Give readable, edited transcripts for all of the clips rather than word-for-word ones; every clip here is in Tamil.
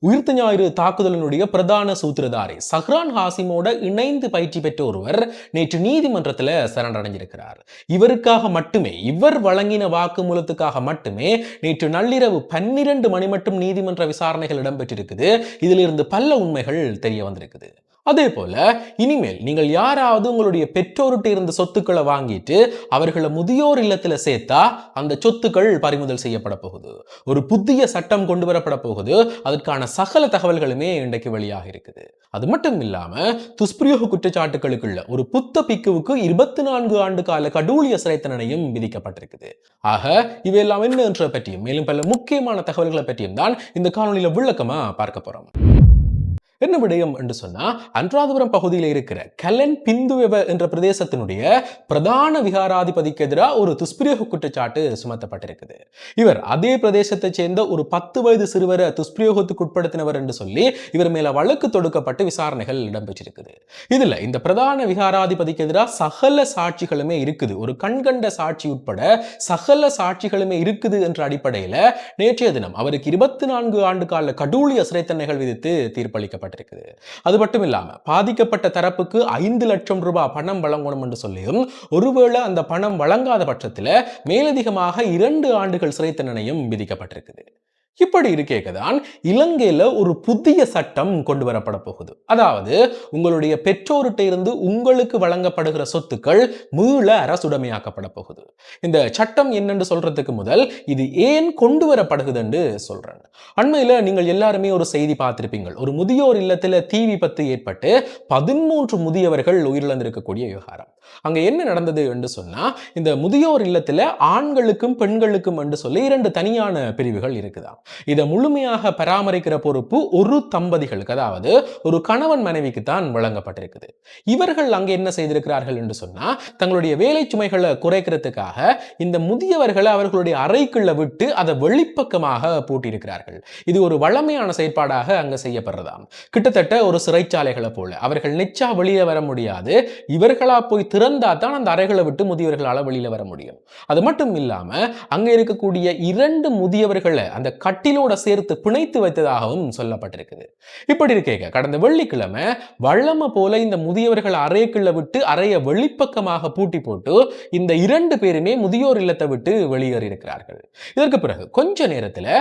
உயிர்த்த ஞாயிறு தாக்குதலினுடைய பிரதான சூத்திரதாரி சஹ்ரான் ஹாசிமோட இணைந்து பயிற்சி பெற்ற ஒருவர் நேற்று நீதிமன்றத்தில் சரணடைஞ்சிருக்கிறார். இவருக்காக மட்டுமே, இவர் வழங்கின வாக்குமூலத்துக்காக மட்டுமே நேற்று நள்ளிரவு 12 மணி மட்டும் நீதிமன்ற விசாரணைகள் இடம்பெற்றிருக்குது. இதிலிருந்து பல உண்மைகள் தெரிய வந்திருக்குது. அதே போல இனிமேல் நீங்கள் யாராவது உங்களுடைய பெற்றோர்கிட்ட இருந்த சொத்துக்களை வாங்கிட்டு அவர்களை முதியோர் இல்லத்துல சேர்த்தா அந்த சொத்துக்கள் பறிமுதல் செய்யப்பட போகுது. ஒரு புதிய சட்டம் கொண்டு வரப்பட போகுது. அதற்கான சகல தகவல்களுமே இன்றைக்கு வெளியாக இருக்குது. அது மட்டும் இல்லாம துஷ்பிரயோக குற்றச்சாட்டுகளுக்குள்ள ஒரு புத்த பிக்குவுக்கு 24 ஆண்டு கால கடூழிய சிறை தண்டனையும் விதிக்கப்பட்டிருக்குது. ஆக இவையெல்லாம் என்ன பற்றியும் மேலும் பல முக்கியமான தகவல்களை பற்றியும் தான் இந்த காணொலியில விளக்கமா பார்க்க போறோம். என்ன விடயம் என்று சொன்னா, அனுராதபுரம் பகுதியில் இருக்கிற கலன் பிந்துவெவ என்ற பிரதேசத்தினுடைய பிரதான விகாராதிபதிக்கு எதிராக ஒரு துஷ்பிரயோக குற்றச்சாட்டு சுமத்தப்பட்டிருக்குது. இவர் அதே பிரதேசத்தை சேர்ந்த ஒரு 10 வயது சிறுவரை துஷ்பிரயோகத்துக்கு உட்படுத்தினவர் என்று சொல்லி இவர் மேல வழக்கு தொடுக்கப்பட்டு விசாரணைகள் இடம்பெற்றிருக்குது. இதுல இந்த பிரதான விகாராதிபதிக்கு எதிராக சகல சாட்சிகளுமே இருக்குது. ஒரு கண்கண்ட சாட்சி உட்பட சகல சாட்சிகளுமே இருக்குது என்ற அடிப்படையில நேற்றைய தினம் அவருக்கு 24 ஆண்டு கால கடூழிய சிறை தண்டனைகள் விதித்து தீர்ப்பளிக்கப்பட்டது. அது மட்டும் இல்லாம பாதிக்கப்பட்ட தரப்புக்கு 5 லட்சம் ரூபாய் பணம் வழங்கணும் என்று சொல்லியும், ஒருவேளை அந்த பணம் வழங்காத பட்சத்தில் மேலதிகமாக 2 ஆண்டுகள் சிறை தண்டனையும் விதிக்கப்பட்டிருக்குது. இப்படி இருக்கேதான் இலங்கையில ஒரு புதிய சட்டம் கொண்டு வரப்பட போகுது. அதாவது உங்களுடைய பெற்றோர்கிட்ட இருந்து உங்களுக்கு வழங்கப்படுகிற சொத்துக்கள் மீள அரசுடைமையாக்கப்பட போகுது. இந்த சட்டம் என்னன்னு சொல்றதுக்கு முதல் இது ஏன் கொண்டு வரப்படுகிறது என்று சொல்றேன். அண்மையில நீங்கள் எல்லாருமே ஒரு செய்தி பார்த்திருப்பீங்கள். ஒரு முதியோர் இல்லத்துல தீ விபத்து ஏற்பட்டு 13 முதியவர்கள் உயிரிழந்திருக்கக்கூடிய விவகாரம். அங்க என்ன நடந்தது என்று சொன்னா, இந்த முதியோர் இல்லத்துல ஆண்களுக்கும் பெண்களுக்கும் என்று சொல்லி 2 தனியான பிரிவுகள் இருக்குதான். இதை முழுமையாக பராமரிக்கிற பொறுப்பு ஒரு தம்பதிகளுக்கு, அதாவது ஒரு கணவன் மனைவிக்கு தான் வழங்கப்பட்டிருக்குது. இவர்கள் அங்கே என்ன செய்திருக்கிறார்கள் என்று சொன்னா, தங்களுடைய வேலை சுமைகளை குறைக்கிறதுக்காக இந்த முதியவர்களை அவர்களுடைய அறைக்குள்ள விட்டு அதை வெளிப்பக்கமாக பூட்டியிருக்கிறார்கள். இது ஒரு வளமையான செயற்பாடாக அங்க செய்யப்படுறதாம். கிட்டத்தட்ட ஒரு சிறைச்சாலைகளை போல. அவர்கள் நெச்சா வெளியே வர முடியாது. இவர்களா போய் திறந்தா தான் அந்த அறைகளை விட்டு முதியவர்களால வெளியில வர முடியும். அது மட்டும் இல்லாம அங்க இருக்கக்கூடிய 2 முதியவர்களை அந்த கட்டிலோட சேர்த்து பிணைத்து வைத்ததாகவும் சொல்லப்பட்டிருக்குது. இப்படி இருக்கேங்க கடந்த வெள்ளிக்கிழமை வழமை போல இந்த முதியவர்கள் அறைக்குள்ள விட்டு அறைய வெளிப்பக்கமாக பூட்டி போட்டு இந்த 2 பேருமே முதியோர் இல்லத்தை விட்டு வெளியேறி இருக்கிறார்கள். இதற்கு பிறகு கொஞ்ச நேரத்தில்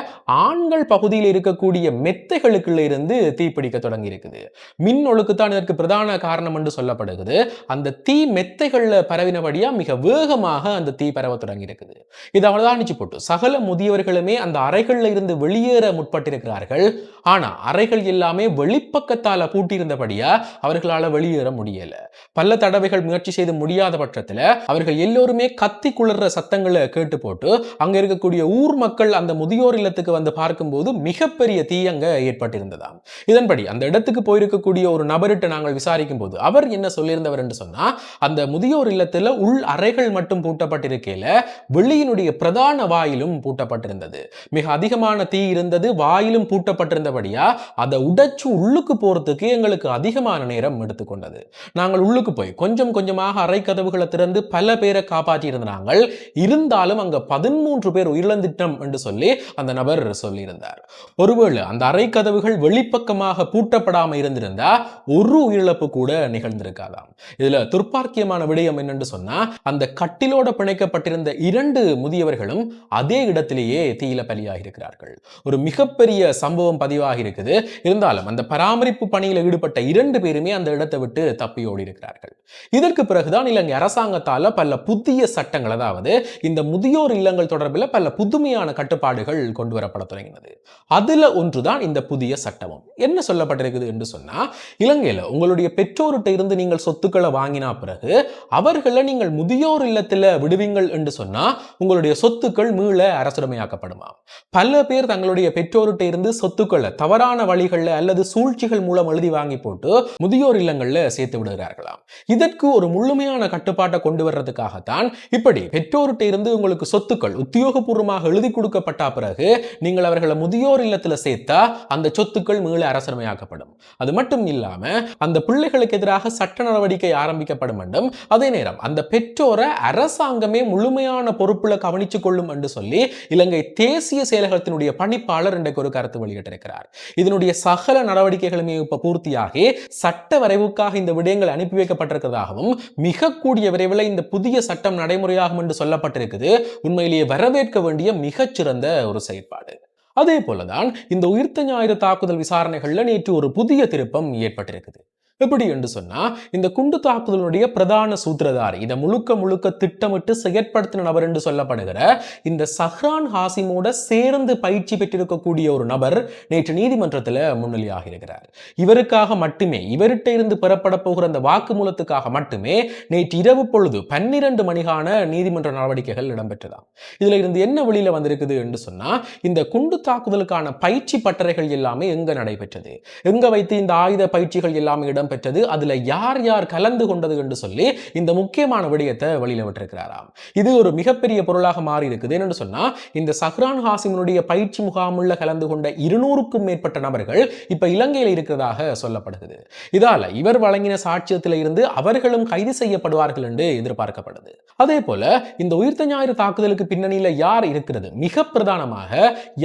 ஆண்கள் பகுதியில் இருக்கக்கூடிய மெத்தைகளுக்குள்ள இருந்து தீப்பிடிக்க தொடங்கி இருக்குது. மின் ஒழுக்குத்தான் இதற்கு பிரதான காரணம் என்று சொல்லப்படுகிறது. அந்த தீ மெத்தைகள்ல பரவினபடியா மிக வேகமாக அந்த தீ பரவ தொடங்கி இருக்குது. இதை அவதானிச்சு போட்டு சகல முதியவர்களுமே அந்த அறைகள்ல இருந்து வெளியேற முற்பட்டிருக்கிறார்கள். ஆனா அறைகள் எல்லாமே வெளிப்பக்கத்தால பூட்டியிருந்தபடியா அவர்களால வெளியேற முடியல. பல தடவைகள் முயற்சி செய்து முடியாத பட்சத்துல அவர்கள் எல்லோருமே கத்தி குளற சத்தங்களை கேட்டு போட்டு அங்க இருக்கக்கூடிய ஊர் மக்கள் அந்த முதியோர் இல்லத்துக்கு வந்து பார்க்கும்போது மிகப்பெரிய தீயங்க ஏற்பட்டிருந்ததாம். இதன்படி அந்த இடத்துக்கு போயிருக்கக்கூடிய ஒரு நபரிட்ட நாங்கள் விசாரிக்கும் போது அவர் என்ன சொல்லியிருந்தவர் என்று சொன்னா, அந்த முதியோர் இல்லத்துல உள் அறைகள் மட்டும் பூட்டப்பட்டிருக்கையில வெளியினுடைய பிரதான வாயிலும் பூட்டப்பட்டிருந்தது. மிக அதிகமான தீ இருந்தது. வாயிலும் பூட்டப்பட்டிருந்தபடியா அதை உடைச்சு உள்ளுக்கு போறதுக்கு எங்களுக்கு அதிகமான நேரம் எடுத்துக்கொண்டது. நாங்கள் உள்ளுக்கு போய் கொஞ்சம் கொஞ்சமாக அறை கதவுகளை திறந்து பல பேரை காப்பாற்றி இருந்தாங்க. இருந்தாலும் அங்க 13 பேர் உயிரிழந்துட்டோம் என்று சொல்லி அந்த நபர் சொல்லியிருந்தார். ஒருவேளை அந்த அறை கதவுகள் வெளிப்பக்கமாக பூட்டப்படாம இருந்திருந்தா ஒரு உயிரிழப்பு கூட நிகழ்ந்திருக்காதாம். இதுல துர்ப்பாக்கியமான விடயம் என்னன்னு சொன்னா, அந்த கட்டிலோட பிணைக்கப்பட்டிருந்த 2 முதியவர்களும் அதே இடத்திலேயே தீயில பலியாகி இருக்கிறார்கள். ஒரு மிகப்பெரிய சம்பவம் பதிவாகி இருக்குது. இருந்தாலும் அந்த பராமரிப்பு பணியில் ஈடுபட்ட 2 பேருமே அந்த இடத்தை விட்டு தப்பி ஓடி இருக்கிறார்கள். இதற்கு பிறகுதான் இலங்கை அரசாங்கத்தால பல புதிய சட்டங்கள், அதாவது இந்த முதியோர் இல்லங்கள் தொடர்பில் பல புதுமையான கட்டுப்பாடுகள் கொண்டு வரப்பட தொடங்கினது. அதுல ஒன்றுதான் இந்த புதிய சட்டமும். என்ன சொல்லப்பட்டிருக்குது என்று சொன்னா, இலங்கையில உங்களுடைய பெற்றோர்கிட்ட இருந்து நீங்கள் சொத்துக்களை வாங்கினா பிறகு அவர்களை நீங்கள் முதியோர் இல்லத்துல விடுவீங்கள் என்று சொன்னா உங்களுடைய சொத்துக்கள் மீள அரசுடைமையாக்கப்படுமா. பல பேர் தங்களுடைய பெற்றோர்கிட்ட இருந்து சொத்துக்களை தவறான வழிகளில் அல்லது சூழ்ச்சிகள் மூலம் எழுதி வாங்கி போட்டு முதியோர் இல்லங்கள்ல சேர்த்து விடுகிறார்களாம். இதற்கு ஒரு முழுமையான கட்டுப்பாட்டை கொண்டு வர்றதுக்காகத்தான் இப்படி பெற்றோர்கிட்ட இருந்து உங்களுக்கு சொத்துக்கள் உத்தியோகபூர்வமாக எழுதி கொடுக்கப்பட்ட பிறகு நீங்கள் அவர்களை முதியோர் இல்லத்துல சேர்த்தா அந்த சொத்துக்கள் மீள அரசுடைமையாக்கப்படும். அது மட்டும் இல்லாம அந்த பிள்ளைகளுக்கு எதிராக சட்ட நடவடிக்கை ஆரம்பிக்கப்படும் என்றும், அதே நேரம் அந்த பெற்றோரை அரசாங்கமே முழுமையான பொறுப்புல கவனித்துக் கொள்ளும் என்று சொல்லி இலங்கை தேசிய செயலகத்தினுடைய தாக்குதலினுடைய பணிப்பாளர் இன்றைக்கு ஒரு கருத்து வெளியிட்டிருக்கிறார். இதனுடைய சகல நடவடிக்கைகளுமே இப்ப பூர்த்தியாகி சட்ட வரைவுக்காக இந்த விடயங்கள் அனுப்பி வைக்கப்பட்டிருக்கிறதாகவும் மிக கூடிய விரைவில் இந்த புதிய சட்டம் நடைமுறையாகும் என்று சொல்லப்பட்டிருக்குது. உண்மையிலேயே வரவேற்க வேண்டிய மிகச்சிறந்த ஒரு செயற்பாடு. அதே போலதான் இந்த உயிர்த்த ஞாயிறு தாக்குதல் விசாரணைகள்ல நேற்று ஒரு புதிய திருப்பம் ஏற்பட்டிருக்குது. எப்படி என்று சொன்னா, இந்த குண்டு தாக்குதலுடைய பிரதான சூத்திரதாரி, இதை முழுக்க முழுக்க திட்டமிட்டு செயற்படுத்தின நபர் என்று சொல்லப்படுகிற இந்த சஹ்ரான் ஹாசிமோட சேர்ந்து பயிற்சி பெற்றிருக்கக்கூடிய ஒரு நபர் நேற்று நீதிமன்றத்தில் முன்னிலையாக இருக்கிறார். இவருக்காக மட்டுமே, இவர்கிட்ட இருந்து பெறப்பட போகிற அந்த வாக்குமூலத்துக்காக மட்டுமே நேற்று இரவு பொழுது 12 மணிக்கான நீதிமன்ற நடவடிக்கைகள் இடம்பெற்றதாம். இதுல இருந்து என்ன வெளியில வந்திருக்குது என்று சொன்னா, இந்த குண்டு தாக்குதலுக்கான பயிற்சி பட்டறைகள் எல்லாமே எங்க நடைபெற்றது, எங்க வைத்து இந்த ஆயுத பயிற்சிகள் எல்லாமே பெற்றது, அதுல யார் யார் கலந்து கொண்டது என்று சொல்லி இந்த முக்கியமான விடயத்தை வெளியில விட்டிருக்கிறாராம். இது ஒரு மிகப்பெரிய பொருளாக மாறி இருக்குது. என்று சொன்னா, இந்த சஹ்ரான் ஹாசிமுடைய பயிற்சி முகாமுள்ள கலந்து கொண்ட 200க்கும் மேற்பட்ட நபர்கள் இப்ப இலங்கையில் இருக்கிறதாக சொல்லப்படுகிறது. இதால இவர் வழங்கின சாட்சியத்தில் இருந்து அவர்களும் கைது செய்யப்படுவார்கள் என்று எதிர்பார்க்கப்படுது. அதே போல இந்த உயிர்த்த ஞாயிறு தாக்குதலுக்கு பின்னணியில யார் இருக்கிறது, மிக பிரதானமாக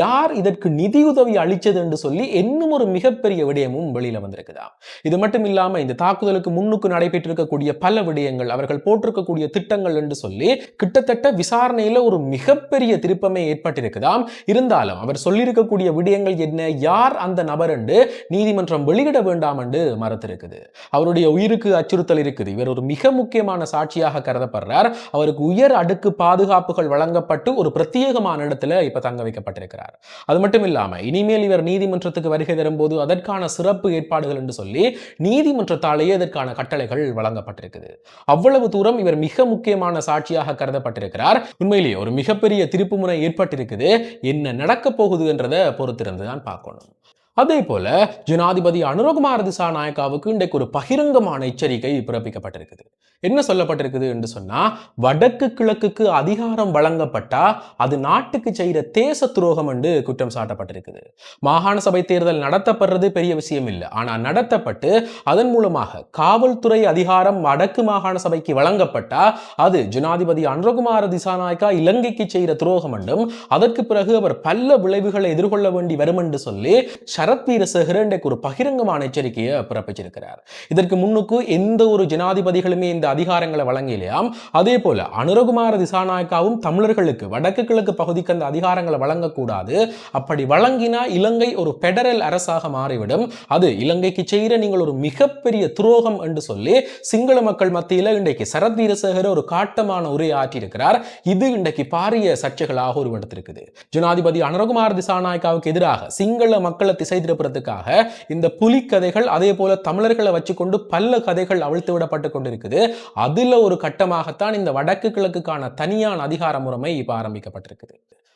யார் இதற்கு நிதியுதவி அளித்தது என்று சொல்லி இன்னும் ஒரு மிகப்பெரிய விடயமும் வெளியில வந்திருக்குதா. இது மட்டும் இல்லாம இந்த தாக்குதலுக்கு முன்னுக்கு நடைபெற்றிருக்கக்கூடிய பல விடயங்கள், அவர்கள் போட்டிருக்கக்கூடிய திட்டங்கள் என்று சொல்லி கிட்டத்தட்ட விசாரணையில ஒரு மிகப்பெரிய திருப்பமே ஏற்பட்டிருக்குதாம். இருந்தாலும் அவர் சொல்லியிருக்கக்கூடிய விடயங்கள் என்ன, யார் அந்த நபர் என்று நீதிமன்றம் வெளியிட வேண்டாம் என்று மறுத்திருக்குது. அவருடைய உயிருக்கு அச்சுறுத்தல் இருக்குது, இவர் ஒரு மிக முக்கியமான சாட்சியாக கருதப்படுறார், அவருக்கு உயர் அடுக்கு பாதுகாப்புகள் வழங்கப்பட்டு ஒரு பிரத்யேகமான இடத்துல இப்ப தங்க வைக்கப்பட்டிருக்கிறார். அது மட்டும் இல்லாம இனிமேல் இவர் நீதிமன்றத்துக்கு வருகை தரும்போது அதற்கான சிறப்பு ஏற்பாடுகள் என்று சொல்லி நீதிமன்றத்தாலேயே இதற்கான கட்டளைகள் வழங்கப்பட்டிருக்குது. அவ்வளவு தூரம் இவர் மிக முக்கியமான சாட்சியாக கருதப்பட்டிருக்கிறார். உண்மையிலேயே ஒரு மிகப்பெரிய திருப்பு முறை ஏற்பட்டிருக்குது. என்ன நடக்க போகுது என்றதை பொறுத்திருந்துதான் பார்க்கணும். அதே போல ஜனாதிபதி அனுரகுமார திசாநாயக்காவுக்கு இன்றைக்கு ஒரு பகிரங்கமான எச்சரிக்கை பிறப்பிக்கப்பட்டிருக்குது. என்ன சொல்லப்பட்டிருக்குது என்று சொன்னா, வடக்கு கிழக்குக்கு அதிகாரம் வழங்கப்பட்டா அது நாட்டுக்கு செய்கிற தேச துரோகம் என்று குற்றம் சாட்டப்பட்டிருக்குது. மாகாண சபை தேர்தல் நடத்தப்படுறது பெரிய விஷயம் இல்லை, ஆனா நடத்தப்பட்டு அதன் மூலமாக காவல்துறை அதிகாரம் வடக்கு மாகாண சபைக்கு வழங்கப்பட்டா அது ஜனாதிபதி அனுரகுமார திசாநாயக்கா இலங்கைக்கு செய்கிற துரோகம் என்றும் அதற்கு பிறகு அவர் பல விளைவுகளை எதிர்கொள்ள வேண்டி வரும் என்று சொல்லி சரத் வீரசேகர ஒரு பகிரங்கமான எச்சரிக்கையை பிறப்பிச்சிருக்கிறார். இதற்கு முன்னுக்கு எந்த ஒரு ஜனாதிபதிகளுமே இந்த அதிகாரங்களை வழங்கலையாம். அதே போல அனுரகுமார திசாநாயக்காவும் தமிழர்களுக்கு வடக்கு கிழக்கு பகுதிக்கு அந்த அதிகாரங்களை வழங்கக்கூடாது, அப்படி வழங்கினா இலங்கை ஒரு பெடரல் அரசாக மாறிவிடும், அது இலங்கைக்கு செய்கிற நீங்கள் ஒரு மிகப்பெரிய துரோகம் என்று சொல்லி சிங்கள மக்கள் மத்தியில் இன்றைக்கு சரத் வீரசேகர ஒரு காட்டமான உரை ஆற்றியிருக்கிறார். இது இன்றைக்கு பாரிய சர்ச்சைகளாக உருவெடுத்திருக்குது. ஜனாதிபதி அனுரகுமார திசாநாயக்காவுக்கு எதிராக சிங்கள மக்களை திசை திருப்புறதுக்காக இந்த புலி கதைகள், அதே போல தமிழர்களை வச்சுக்கொண்டு பல கதைகள் அவிழ்த்து விடப்பட்டு கொண்டிருக்குது. அதுல ஒரு கட்டமாகத்தான் இந்த வடக்கு கிழக்குக்கான தனியான அதிகார முறைமை இப்ப ஆரம்பிக்கப்பட்டிருக்குது.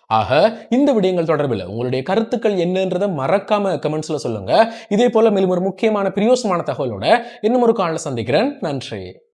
ஆக இந்த விடயங்கள் தொடர்பில் உங்களுடைய கருத்துக்கள் என்னன்றதை மறக்காம கமெண்ட்ஸ்ல சொல்லுங்க. இதே போல மேலும் ஒரு முக்கியமான பிரயோசனமான தகவலோட இன்னும் ஒரு காலைல சந்திக்கிறேன். நன்றி.